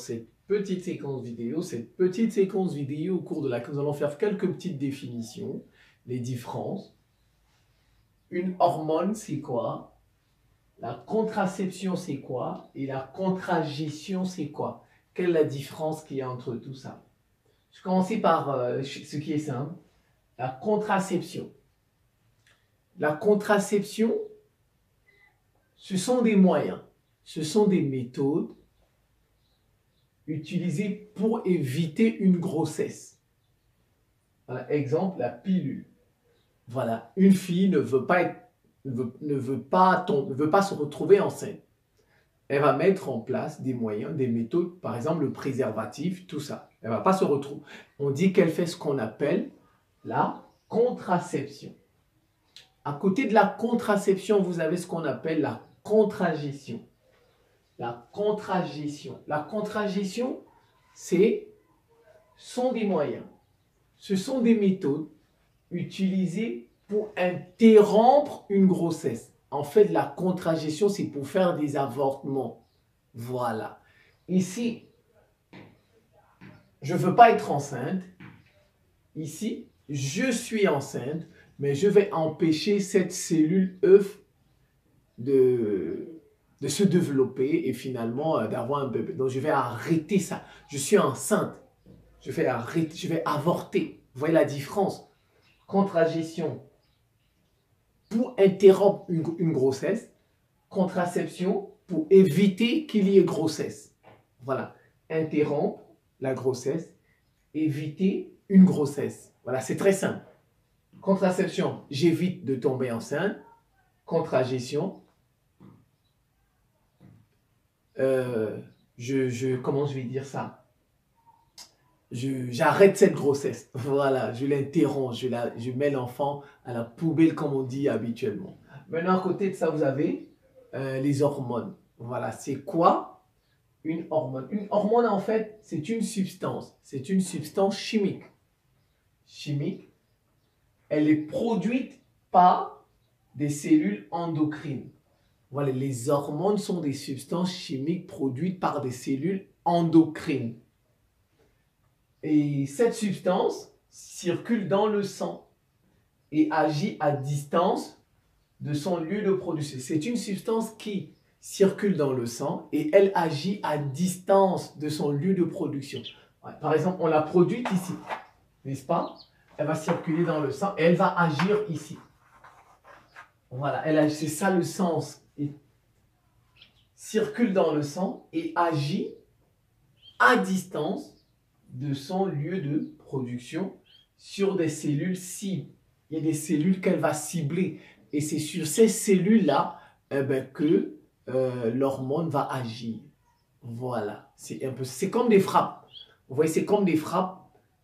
cette petite séquence vidéo. Cette petite séquence vidéo au cours de laquelle nous allons faire quelques petites définitions, les différences. Une hormone, c'est quoi? La contraception, c'est quoi? Et la contragestion, c'est quoi? Quelle est la différence qu'il y a entre tout ça? Je vais commencer par ce qui est simple. La contraception. La contraception, ce sont des moyens, ce sont des méthodes utilisées pour éviter une grossesse. Voilà, exemple, la pilule. Voilà, une fille ne veut pas se retrouver enceinte. Elle va mettre en place des moyens, des méthodes, par exemple le préservatif, tout ça. Elle ne va pas se retrouver. On dit qu'elle fait ce qu'on appelle la contraception. À côté de la contraception, vous avez ce qu'on appelle la contragestion. La contragestion. La contragestion, sont des moyens. Ce sont des méthodes utilisées pour interrompre une grossesse. En fait, la contragestion, c'est pour faire des avortements. Voilà. Ici, je ne veux pas être enceinte. Ici, je suis enceinte, mais je vais empêcher cette cellule œuf de se développer et finalement d'avoir un bébé. Donc, je vais arrêter ça. Je suis enceinte. Je vais arrêter, je vais avorter. Vous voyez la différence? Contragestion pour interrompre une grossesse. Contraception pour éviter qu'il y ait grossesse. Voilà. Interrompre la grossesse. Éviter une grossesse. Voilà, c'est très simple. Contraception, j'évite de tomber enceinte. Contragestion, comment je vais dire ça? J'arrête cette grossesse. Voilà, je l'interromps, je mets l'enfant à la poubelle comme on dit habituellement. Maintenant, à côté de ça, vous avez les hormones. Voilà, c'est quoi une hormone? Une hormone, en fait, c'est une substance. C'est une substance chimique. Chimique. Elle est produite par des cellules endocrines. Voilà, les hormones sont des substances chimiques produites par des cellules endocrines. Et cette substance circule dans le sang et agit à distance de son lieu de production. C'est une substance qui circule dans le sang et elle agit à distance de son lieu de production. Ouais, par exemple, on l'a produite ici, n'est-ce pas? Elle va circuler dans le sang et elle va agir ici. Voilà, c'est ça le sens. Elle circule dans le sang et agit à distance de son lieu de production sur des cellules cibles. Il y a des cellules qu'elle va cibler et c'est sur ces cellules-là que l'hormone va agir. Voilà, c'est comme des frappes. Vous voyez, c'est comme des frappes.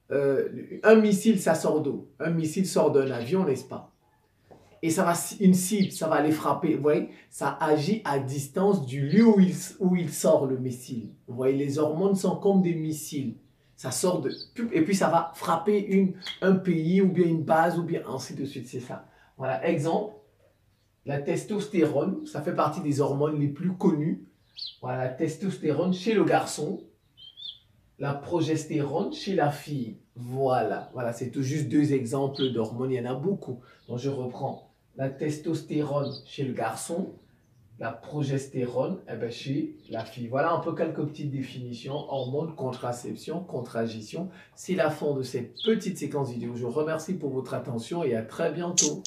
Un missile, ça sort d'où? Un missile sort d'un avion, n'est-ce pas? Et ça va, une cible, ça va aller frapper. Vous voyez, ça agit à distance du lieu où il sort le missile. Vous voyez, les hormones sont comme des missiles. Ça sort de... Et puis ça va frapper un pays ou bien une base ou bien ainsi de suite. C'est ça. Voilà, exemple, la testostérone, ça fait partie des hormones les plus connues. Voilà, la testostérone chez le garçon. La progestérone chez la fille. Voilà, c'est tout juste deux exemples d'hormones. Il y en a beaucoup. Donc je reprends. La testostérone chez le garçon, la progestérone chez la fille. Voilà un peu quelques petites définitions. Hormones, contraception, contragestion. C'est la fin de cette petite séquence vidéo. Je vous remercie pour votre attention et à très bientôt.